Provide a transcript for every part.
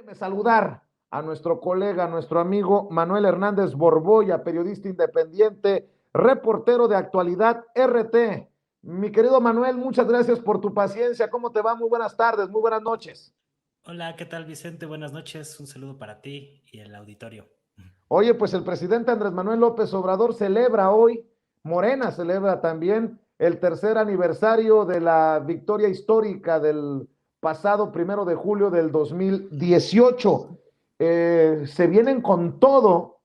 Déjeme saludar a nuestro colega, a nuestro amigo Manuel Hernández Borboya, periodista independiente, reportero de Actualidad RT. Mi querido Manuel, muchas gracias por tu paciencia. ¿Cómo te va? Muy buenas tardes, muy buenas noches. Hola, ¿qué tal, Vicente? Buenas noches. Un saludo para ti y el auditorio. Oye, pues el presidente Andrés Manuel López Obrador celebra hoy, Morena celebra también el tercer aniversario de la victoria histórica del pasado 1 de julio del 2018. Se vienen con todo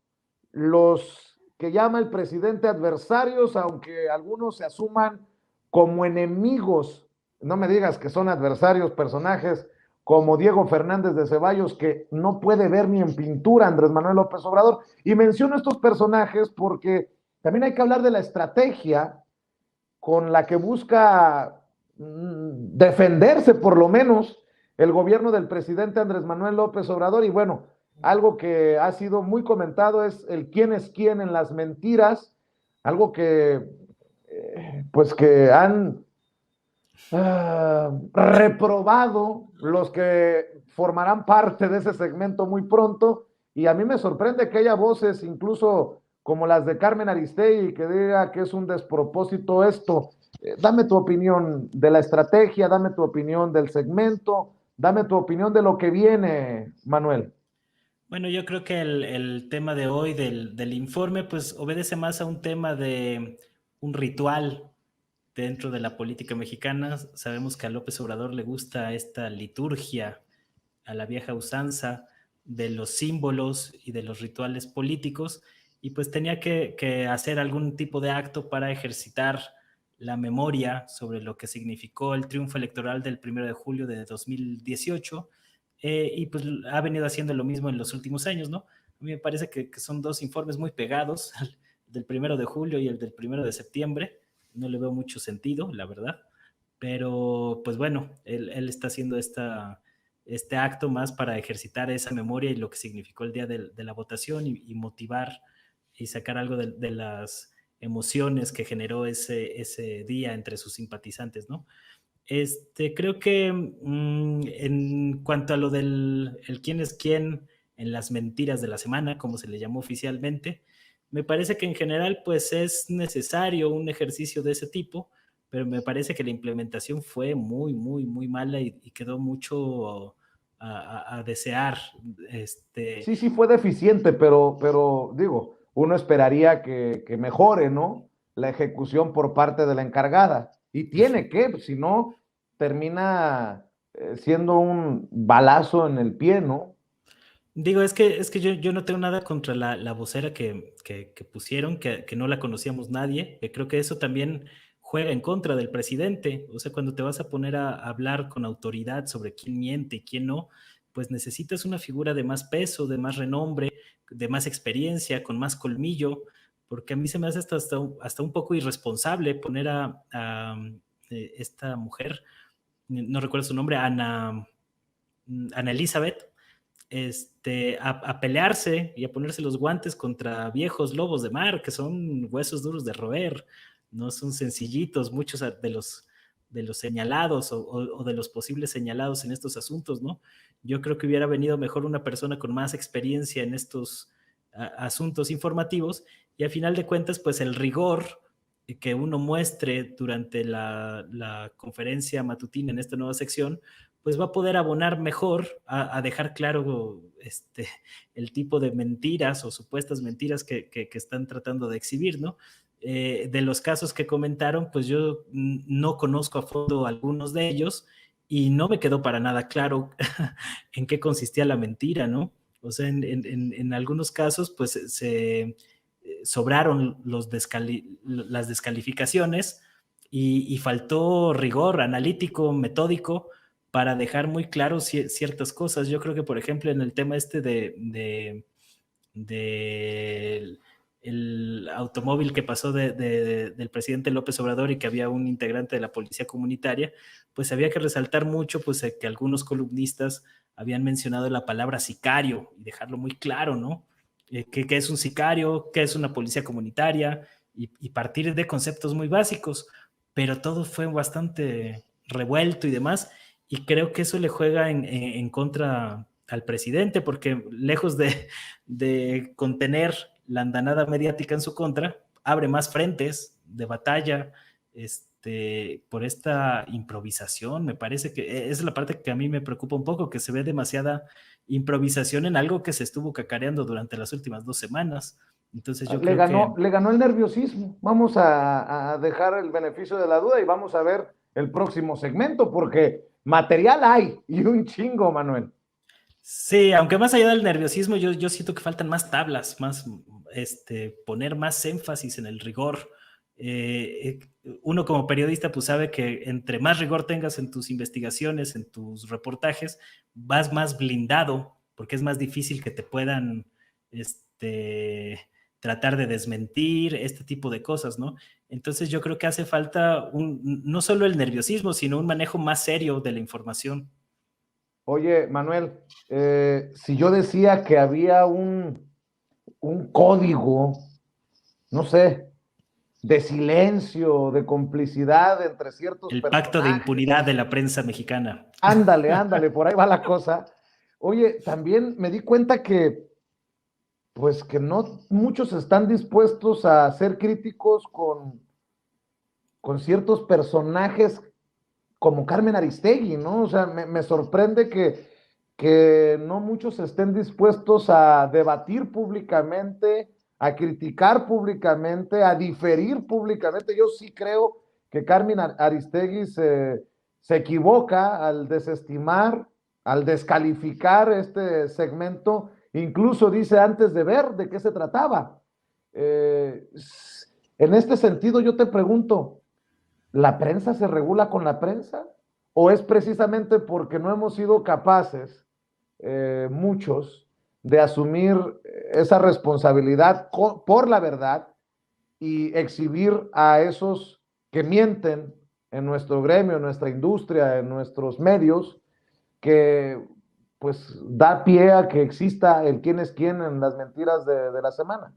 los que llama el presidente adversarios, aunque algunos se asuman como enemigos. No me digas que son adversarios, personajes como Diego Fernández de Ceballos, que no puede ver ni en pintura Andrés Manuel López Obrador. Y menciono estos personajes porque también hay que hablar de la estrategia con la que busca defenderse por lo menos el gobierno del presidente Andrés Manuel López Obrador. Y bueno, algo que ha sido muy comentado es el quién es quién en las mentiras, algo que pues que han reprobado los que formarán parte de ese segmento muy pronto. Y a mí me sorprende que haya voces incluso como las de Carmen Aristegui que diga que es un despropósito esto. Dame tu opinión de la estrategia, dame tu opinión del segmento, dame tu opinión de lo que viene, Manuel. Bueno, yo creo que el tema de hoy del informe pues obedece más a un tema de un ritual dentro de la política mexicana. Sabemos que a López Obrador le gusta esta liturgia a la vieja usanza de los símbolos y de los rituales políticos y pues tenía que hacer algún tipo de acto para ejercitar la memoria sobre lo que significó el triunfo electoral del 1 de julio de 2018 y pues ha venido haciendo lo mismo en los últimos años, ¿no? A mí me parece que son dos informes muy pegados, el del 1 de julio y el del 1 de septiembre. No le veo mucho sentido, la verdad, pero pues bueno, él está haciendo este acto más para ejercitar esa memoria y lo que significó el día de la votación y motivar y sacar algo de las emociones que generó ese día entre sus simpatizantes, ¿no? Creo que en cuanto a lo del el quién es quién en las mentiras de la semana, como se le llamó oficialmente, me parece que en general pues es necesario un ejercicio de ese tipo, pero me parece que la implementación fue muy, muy, muy mala y quedó mucho a desear. Sí, sí fue deficiente, pero digo, uno esperaría que mejore, ¿no? La ejecución por parte de la encargada. Y tiene que, si no, termina siendo un balazo en el pie, ¿no? Digo, es que yo no tengo nada contra la vocera que pusieron, que no la conocíamos nadie, que creo que eso también juega en contra del presidente. O sea, cuando te vas a poner a hablar con autoridad sobre quién miente y quién no, pues necesitas una figura de más peso, de más renombre, de más experiencia, con más colmillo, porque a mí se me hace hasta un poco irresponsable poner a esta mujer, no recuerdo su nombre, Ana Elizabeth, a pelearse y a ponerse los guantes contra viejos lobos de mar, que son huesos duros de roer, no son sencillitos, muchos de los señalados o de los posibles señalados en estos asuntos, ¿no? Yo creo que hubiera venido mejor una persona con más experiencia en estos asuntos informativos y a final de cuentas, pues el rigor que uno muestre durante la conferencia matutina en esta nueva sección, pues va a poder abonar mejor a dejar claro el tipo de mentiras o supuestas mentiras que están tratando de exhibir, ¿no? De los casos que comentaron, pues yo no conozco a fondo algunos de ellos y no me quedó para nada claro en qué consistía la mentira, ¿no? O sea, en algunos casos, pues se sobraron las descalificaciones y faltó rigor analítico, metódico, para dejar muy claro ciertas cosas. Yo creo que, por ejemplo, en el tema de el automóvil que pasó del presidente López Obrador y que había un integrante de la policía comunitaria, pues había que resaltar mucho pues, que algunos columnistas habían mencionado la palabra sicario y dejarlo muy claro, ¿no? ¿Qué es un sicario? ¿Qué es una policía comunitaria? Y partir de conceptos muy básicos, pero todo fue bastante revuelto y demás, y creo que eso le juega en contra al presidente, porque lejos de contener la andanada mediática en su contra, abre más frentes de batalla por esta improvisación. Me parece que es la parte que a mí me preocupa un poco, que se ve demasiada improvisación en algo que se estuvo cacareando durante las últimas 2 semanas. Entonces yo creo que Le ganó el nerviosismo. Vamos a dejar el beneficio de la duda y vamos a ver el próximo segmento, porque material hay y un chingo, Manuel. sí, aunque más allá del nerviosismo, yo siento que faltan más tablas, poner más énfasis en el rigor. Uno como periodista pues sabe que entre más rigor tengas en tus investigaciones, en tus reportajes, vas más blindado, porque es más difícil que te puedan tratar de desmentir este tipo de cosas, ¿no? Entonces yo creo que hace falta no solo el nerviosismo, sino un manejo más serio de la información. Oye, Manuel, si yo decía que había un código, no sé, de silencio, de complicidad entre ciertos El pacto de personajes. impunidad de la prensa mexicana. Ándale, ándale, por ahí va la cosa. Oye, también me di cuenta que, pues, que no muchos están dispuestos a ser críticos con ciertos personajes como Carmen Aristegui, ¿no? O sea, me sorprende que no muchos estén dispuestos a debatir públicamente, a criticar públicamente, a diferir públicamente. Yo sí creo que Carmen Aristegui se equivoca al desestimar, al descalificar este segmento, incluso dice antes de ver de qué se trataba. Eh, en este sentido, yo te pregunto, ¿la prensa se regula con la prensa? ¿O es precisamente porque no hemos sido capaces, muchos, de asumir esa responsabilidad por la verdad y exhibir a esos que mienten en nuestro gremio, en nuestra industria, en nuestros medios, que pues da pie a que exista el quién es quién en las mentiras de la semana?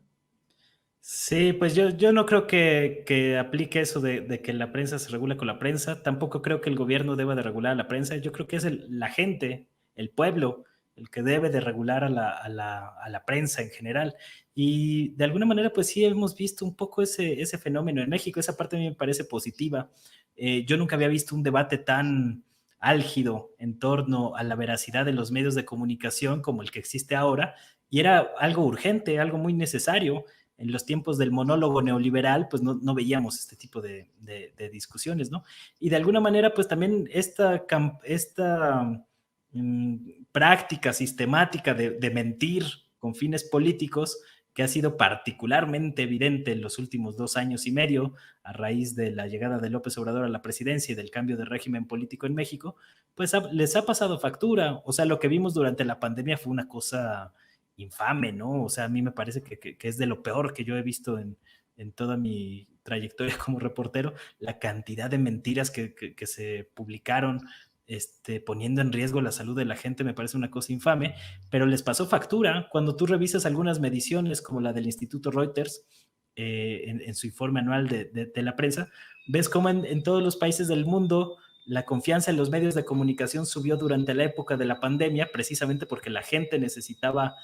Sí, pues yo no creo que aplique eso de que la prensa se regula con la prensa. Tampoco creo que el gobierno deba de regular a la prensa. Yo creo que es la gente, el pueblo, el que debe de regular a la prensa en general. Y de alguna manera, pues sí hemos visto un poco ese fenómeno en México. Esa parte a mí me parece positiva. Yo nunca había visto un debate tan álgido en torno a la veracidad de los medios de comunicación como el que existe ahora. Y era algo urgente, algo muy necesario. En los tiempos del monólogo neoliberal, pues no veíamos este tipo de discusiones, ¿no? Y de alguna manera, pues también esta práctica sistemática de mentir con fines políticos, que ha sido particularmente evidente en los últimos 2 años y medio, a raíz de la llegada de López Obrador a la presidencia y del cambio de régimen político en México, pues les ha pasado factura. O sea, lo que vimos durante la pandemia fue una cosa infame, ¿no? O sea, a mí me parece que es de lo peor que yo he visto en toda mi trayectoria como reportero, la cantidad de mentiras que se publicaron, poniendo en riesgo la salud de la gente, me parece una cosa infame, pero les pasó factura. Cuando tú revisas algunas mediciones como la del Instituto Reuters, en su informe anual de la prensa, ves cómo en todos los países del mundo la confianza en los medios de comunicación subió durante la época de la pandemia, precisamente porque la gente necesitaba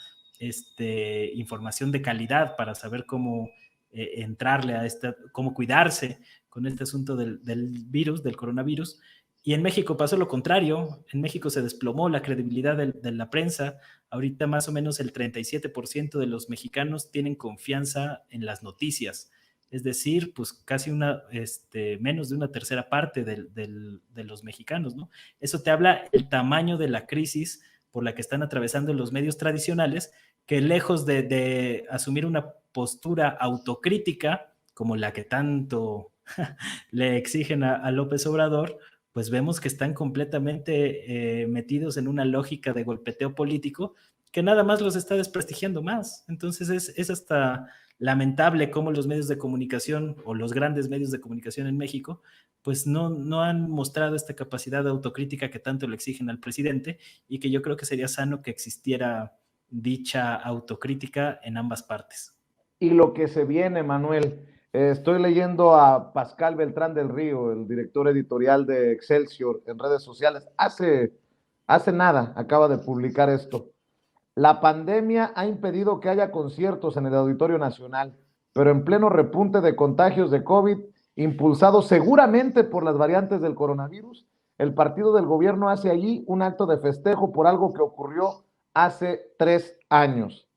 información de calidad para saber cómo entrarle a cómo cuidarse con este asunto del virus, del coronavirus. Y en México pasó lo contrario. En México se desplomó la credibilidad de la prensa. Ahorita más o menos el 37% de los mexicanos tienen confianza en las noticias. Es decir, pues casi menos de una tercera parte de los mexicanos, ¿no? Eso te habla el tamaño de la crisis por la que están atravesando los medios tradicionales, que lejos de asumir una postura autocrítica, como la que tanto le exigen a López Obrador, pues vemos que están completamente metidos en una lógica de golpeteo político que nada más los está desprestigiando más. Entonces es hasta lamentable cómo los medios de comunicación o los grandes medios de comunicación en México pues no han mostrado esta capacidad de autocrítica que tanto le exigen al presidente, y que yo creo que sería sano que existiera dicha autocrítica en ambas partes. Y lo que se viene, Manuel. Estoy leyendo a Pascal Beltrán del Río, el director editorial de Excelsior, en redes sociales. Hace hace nada acaba de publicar esto. La pandemia ha impedido que haya conciertos en el Auditorio Nacional, pero en pleno repunte de contagios de COVID, impulsado seguramente por las variantes del coronavirus, el partido del gobierno hace allí un acto de festejo por algo que ocurrió hace 3 años.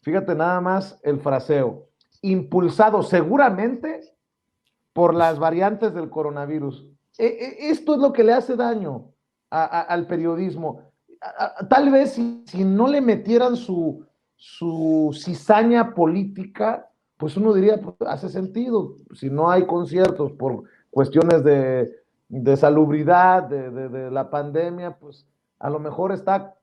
Fíjate nada más el fraseo. Impulsado seguramente por las variantes del coronavirus. Esto es lo que le hace daño al periodismo. Tal vez si no le metieran su cizaña política, pues uno diría, pues, hace sentido. Si no hay conciertos por cuestiones de salubridad, de la pandemia, pues a lo mejor está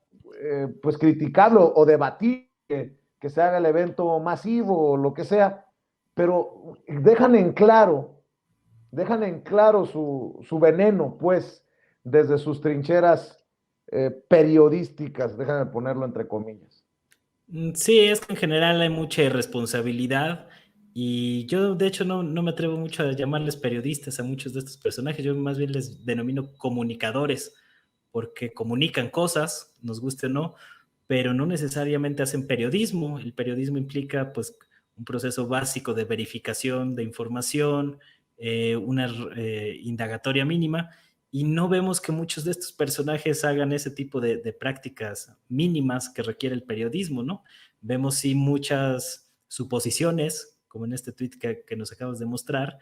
pues criticarlo o debatir que se haga el evento masivo o lo que sea, pero dejan en claro su veneno, pues, desde sus trincheras periodísticas, déjame ponerlo entre comillas. Sí, es que en general hay mucha irresponsabilidad y yo de hecho no me atrevo mucho a llamarles periodistas a muchos de estos personajes, yo más bien les denomino comunicadores, porque comunican cosas, nos guste o no, pero no necesariamente hacen periodismo. El periodismo implica pues un proceso básico de verificación de información, una indagatoria mínima, y no vemos que muchos de estos personajes hagan ese tipo de prácticas mínimas que requiere el periodismo, ¿no? Vemos sí muchas suposiciones, como en este tweet que nos acabas de mostrar,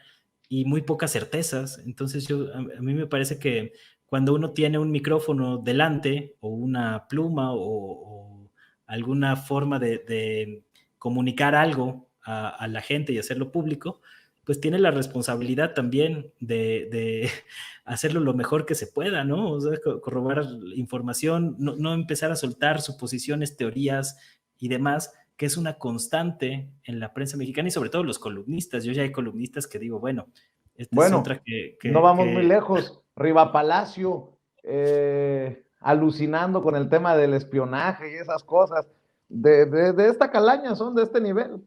y muy pocas certezas. Entonces a mí me parece que cuando uno tiene un micrófono delante o una pluma o alguna forma de comunicar algo a la gente y hacerlo público, pues tiene la responsabilidad también de hacerlo lo mejor que se pueda, ¿no? O sea, corroborar información, no empezar a soltar suposiciones, teorías y demás, que es una constante en la prensa mexicana y sobre todo los columnistas. Yo ya hay columnistas que digo, bueno, este es otra Bueno, no vamos muy que lejos. Riva Palacio, alucinando con el tema del espionaje y esas cosas. De esta calaña son de este nivel.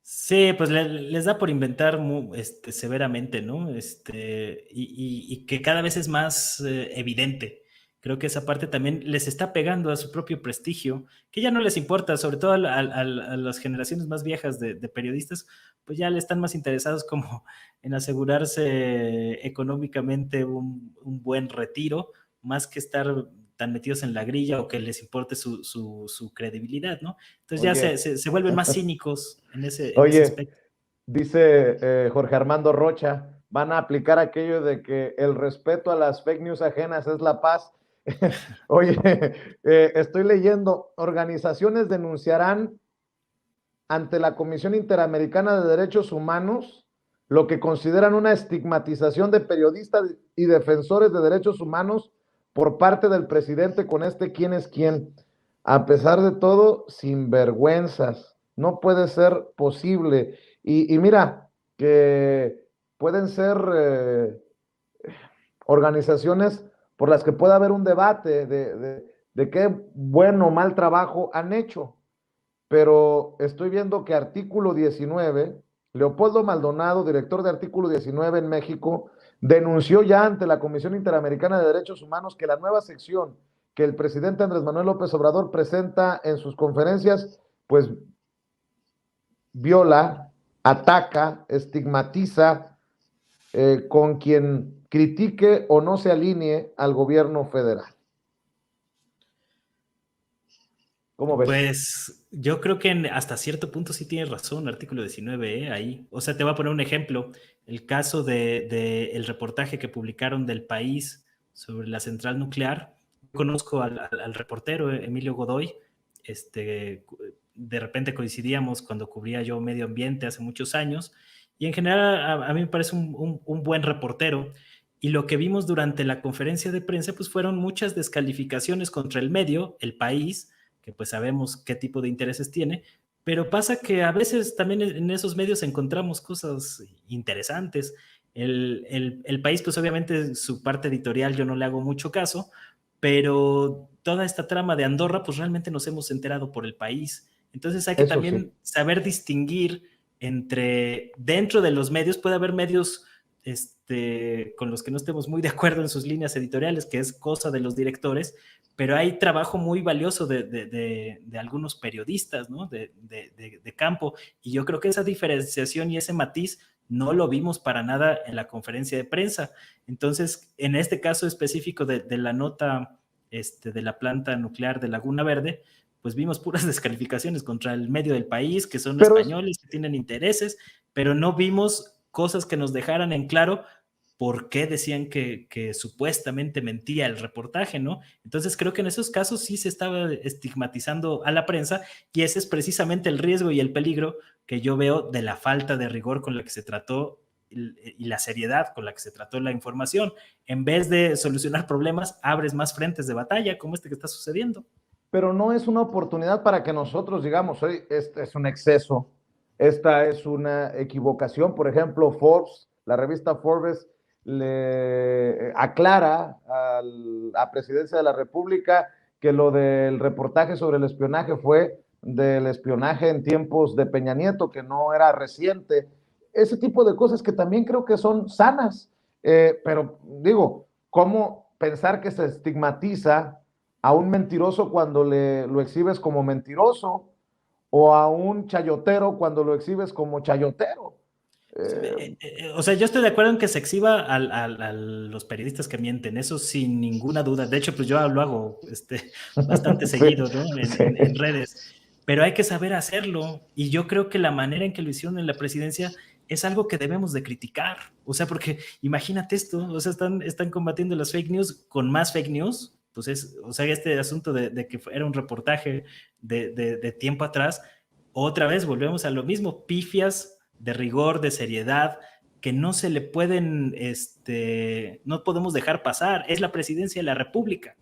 sí, pues les da por inventar severamente, ¿no? Y que cada vez es más evidente. Creo que esa parte también les está pegando a su propio prestigio, que ya no les importa, sobre todo a las generaciones más viejas de periodistas, pues ya le están más interesados como en asegurarse económicamente un buen retiro, más que estar tan metidos en la grilla o que les importe su credibilidad, ¿no? Entonces ya Oye, se vuelven más cínicos en ese oye, aspecto. dice Jorge Armando Rocha, van a aplicar aquello de que el respeto a las fake news ajenas es la paz. Oye, estoy leyendo, organizaciones denunciarán ante la Comisión Interamericana de Derechos Humanos lo que consideran una estigmatización de periodistas y defensores de derechos humanos por parte del presidente con este quién es quién. A pesar de todo, sin vergüenzas. No puede ser posible. Y mira, que pueden ser organizaciones por las que pueda haber un debate de qué bueno o mal trabajo han hecho, pero estoy viendo que Artículo 19, Leopoldo Maldonado, director de Artículo 19 en México, denunció ya ante la Comisión Interamericana de Derechos Humanos que la nueva sección que el presidente Andrés Manuel López Obrador presenta en sus conferencias, pues viola, ataca, estigmatiza con quien critique o no se alinee al gobierno federal. ¿Cómo ves? Pues yo creo que hasta cierto punto sí tienes razón, artículo 19, ahí. O sea, te voy a poner un ejemplo. El caso el reportaje que publicaron del País sobre la central nuclear. Conozco al reportero Emilio Godoy. De repente coincidíamos cuando cubría yo medio ambiente hace muchos años. Y en general a mí me parece un buen reportero. Y lo que vimos durante la conferencia de prensa pues fueron muchas descalificaciones contra el medio, el País, que pues sabemos qué tipo de intereses tiene, pero pasa que a veces también en esos medios encontramos cosas interesantes. El País, pues obviamente su parte editorial yo no le hago mucho caso, pero toda esta trama de Andorra, pues realmente nos hemos enterado por el País. Entonces hay que Eso sí. también saber distinguir entre, dentro de los medios, puede haber medios con los que no estemos muy de acuerdo en sus líneas editoriales, que es cosa de los directores, pero hay trabajo muy valioso de algunos periodistas, ¿no? De campo, y yo creo que esa diferenciación y ese matiz no lo vimos para nada en la conferencia de prensa. Entonces, en este caso específico de la nota de la planta nuclear de Laguna Verde, pues vimos puras descalificaciones contra el medio del país, que son Pero españoles, que tienen intereses, pero no vimos cosas que nos dejaran en claro por qué decían que supuestamente mentía el reportaje, ¿no? Entonces creo que en esos casos sí se estaba estigmatizando a la prensa, y ese es precisamente el riesgo y el peligro que yo veo de la falta de rigor con la que se trató y la seriedad con la que se trató la información. En vez de solucionar problemas, abres más frentes de batalla, como este que está sucediendo. pero no es una oportunidad para que nosotros digamos, oye, este es un exceso, esta es una equivocación. Por ejemplo, Forbes, la revista Forbes, le aclara a la presidencia de la República que lo del reportaje sobre el espionaje fue del espionaje en tiempos de Peña Nieto, que no era reciente. Ese tipo de cosas que también creo que son sanas, pero digo, ¿cómo pensar que se estigmatiza a un mentiroso cuando lo exhibes como mentiroso, o a un chayotero cuando lo exhibes como chayotero? O sea, yo estoy de acuerdo en que se exhiba a los periodistas que mienten, eso sin ninguna duda. De hecho, pues yo lo hago bastante Sí, seguido, ¿no? sí. En redes. Pero hay que saber hacerlo. Y yo creo que la manera en que lo hicieron en la presidencia es algo que debemos de criticar. O sea, porque imagínate esto, o sea, están combatiendo las fake news con más fake news. Pues o sea, este asunto de que era un reportaje de tiempo atrás, otra vez volvemos a lo mismo, pifias de rigor, de seriedad, que no se le pueden, no podemos dejar pasar. Es la presidencia de la República.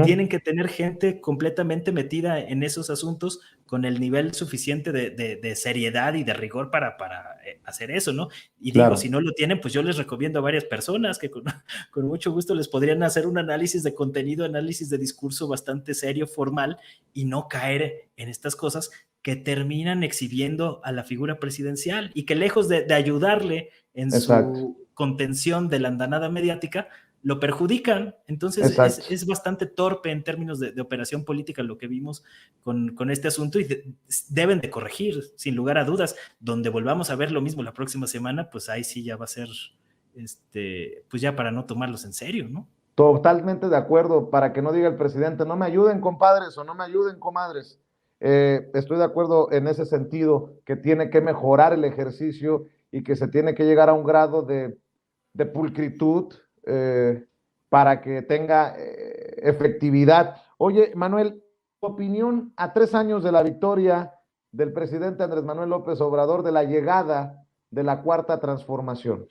Tienen que tener gente completamente metida en esos asuntos con el nivel suficiente de seriedad y de rigor para hacer eso, ¿no? Y digo, si Claro, no lo tienen, pues yo les recomiendo a varias personas que con mucho gusto les podrían hacer un análisis de contenido, análisis de discurso bastante serio, formal, y no caer en estas cosas que terminan exhibiendo a la figura presidencial y que lejos de ayudarle en exacto, su contención de la andanada mediática, lo perjudican. Entonces exacto. es bastante torpe en términos de operación política lo que vimos con este asunto, y deben de corregir, sin lugar a dudas. Donde volvamos a ver lo mismo la próxima semana, pues ahí sí ya va a ser, pues ya para no tomarlos en serio, ¿no? Totalmente de acuerdo, para que no diga el presidente, no me ayuden, compadres, o no me ayuden, comadres. Estoy de acuerdo en ese sentido, que tiene que mejorar el ejercicio y que se tiene que llegar a un grado de pulcritud, para que tenga efectividad. Oye, Manuel, tu opinión a 3 años de la victoria del presidente Andrés Manuel López Obrador, de la llegada de la cuarta transformación.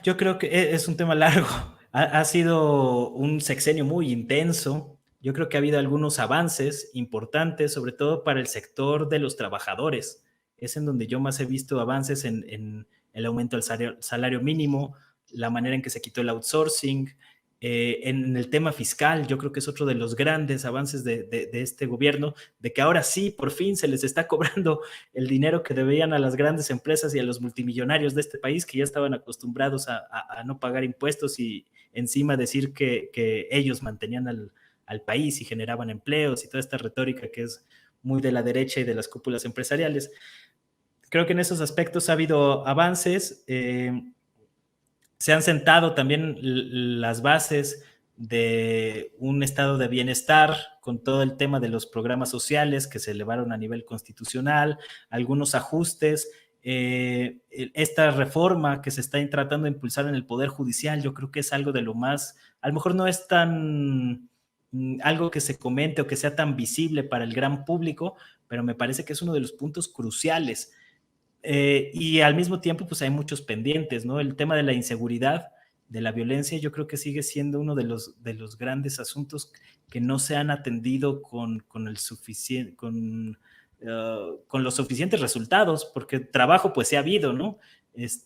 Yo creo que es un tema largo. Ha sido un sexenio muy intenso. Yo creo que ha habido algunos avances importantes, sobre todo para el sector de los trabajadores. Es en donde yo más he visto avances en el aumento del salario mínimo, la manera en que se quitó el outsourcing. En el tema fiscal, yo creo que es otro de los grandes avances de este gobierno, de que ahora sí, por fin se les está cobrando el dinero que debían a las grandes empresas y a los multimillonarios de este país, que ya estaban acostumbrados a no pagar impuestos y encima decir que ellos mantenían al país y generaban empleos y toda esta retórica que es muy de la derecha y de las cúpulas empresariales. Creo que en esos aspectos ha habido avances. Se han sentado también las bases de un estado de bienestar con todo el tema de los programas sociales que se elevaron a nivel constitucional, algunos ajustes, esta reforma que se está tratando de impulsar en el Poder Judicial. Yo creo que es algo de lo más, a lo mejor no es tan algo que se comente o que sea tan visible para el gran público, pero me parece que es uno de los puntos cruciales. Y al mismo tiempo, pues hay muchos pendientes, ¿no? El tema de la inseguridad, de la violencia, yo creo que sigue siendo uno de los grandes asuntos que no se han atendido con los suficientes resultados, porque trabajo pues sí ha habido, ¿no? Es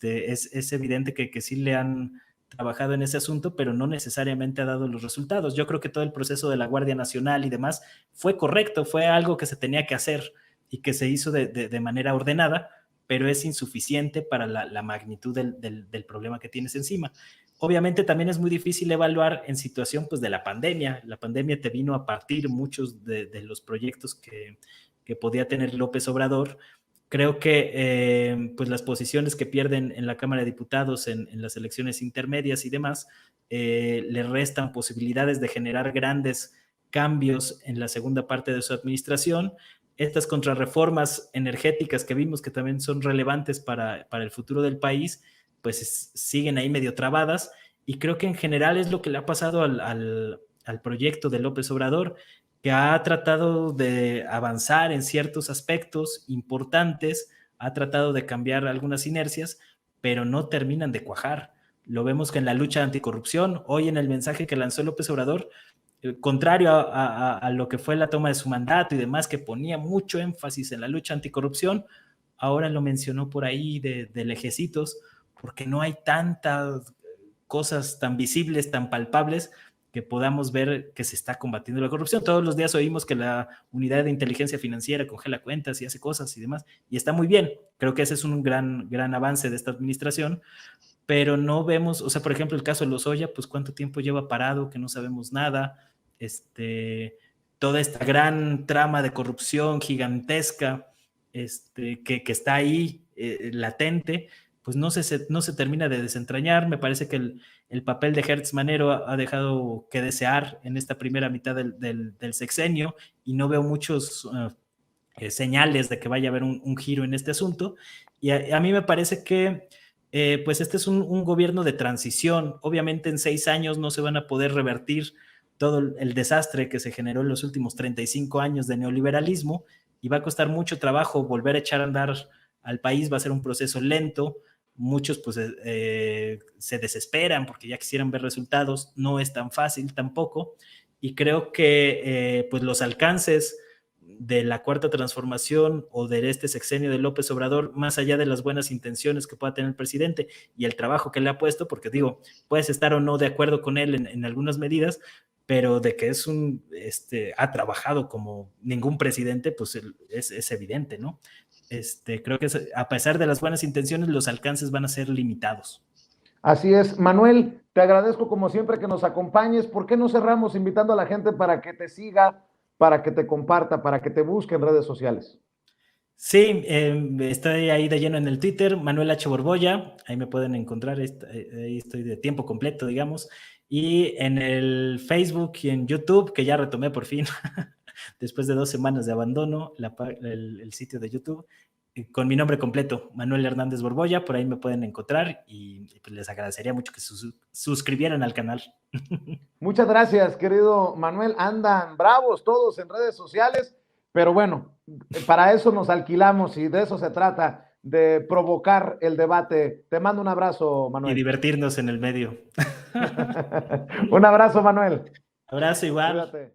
evidente que sí le han trabajado en ese asunto, pero no necesariamente ha dado los resultados. Yo creo que todo el proceso de la Guardia Nacional y demás fue correcto, fue algo que se tenía que hacer y que se hizo de manera ordenada, pero es insuficiente para la magnitud del problema que tienes encima. Obviamente también es muy difícil evaluar en situación pues, de la pandemia. La pandemia te vino a partir muchos de los proyectos que podía tener López Obrador. Creo que pues las posiciones que pierden en la Cámara de Diputados en las elecciones intermedias y demás le restan posibilidades de generar grandes cambios en la segunda parte de su administración. Estas contrarreformas energéticas que vimos que también son relevantes para el futuro del país, pues siguen ahí medio trabadas, y creo que en general es lo que le ha pasado al proyecto de López Obrador, que ha tratado de avanzar en ciertos aspectos importantes, ha tratado de cambiar algunas inercias, pero no terminan de cuajar. Lo vemos que en la lucha anticorrupción, hoy en el mensaje que lanzó López Obrador, contrario a lo que fue la toma de su mandato y demás, que ponía mucho énfasis en la lucha anticorrupción, ahora lo mencionó por ahí de lejecitos, porque no hay tantas cosas tan visibles, tan palpables, que podamos ver que se está combatiendo la corrupción. Todos los días oímos que la unidad de inteligencia financiera congela cuentas y hace cosas y demás, y está muy bien. Creo que ese es un gran avance de esta administración, pero no vemos, o sea, por ejemplo, el caso de Lozoya, pues cuánto tiempo lleva parado, que no sabemos nada, toda esta gran trama de corrupción gigantesca, que está ahí latente, pues no se termina de desentrañar. Me parece que el papel de Hertz Manero ha dejado que desear en esta primera mitad del sexenio, y no veo muchos señales de que vaya a haber un giro en este asunto. Y a mí me parece que pues este es un gobierno de transición. Obviamente en 6 años no se van a poder revertir todo el desastre que se generó en los últimos 35 años de neoliberalismo, y va a costar mucho trabajo volver a echar a andar al país. Va a ser un proceso lento. Muchos pues se desesperan porque ya quisieran ver resultados. No es tan fácil tampoco, y creo que pues los alcances de la cuarta transformación o de este sexenio de López Obrador, más allá de las buenas intenciones que pueda tener el presidente y el trabajo que le ha puesto, porque digo, puedes estar o no de acuerdo con él en algunas medidas, pero de que ha trabajado como ningún presidente, pues es evidente, ¿no? Creo que a pesar de las buenas intenciones, los alcances van a ser limitados. Así es. Manuel, te agradezco como siempre que nos acompañes. ¿Por qué no cerramos invitando a la gente para que te siga, para que te comparta, para que te busque en redes sociales? Sí, estoy ahí de lleno en el Twitter, Manuel H. Borbolla, ahí me pueden encontrar, ahí estoy de tiempo completo, digamos, y en el Facebook y en YouTube, que ya retomé por fin, después de 2 semanas de abandono, el sitio de YouTube, con mi nombre completo, Manuel Hernández Borbolla. Por ahí me pueden encontrar, y pues les agradecería mucho que suscribieran al canal. Muchas gracias, querido Manuel. Andan bravos todos en redes sociales, pero bueno, para eso nos alquilamos y de eso se trata, de provocar el debate. Te mando un abrazo, Y Manuel. divertirnos en el medio. Un abrazo, Manuel. Abrazo igual. Cuídate.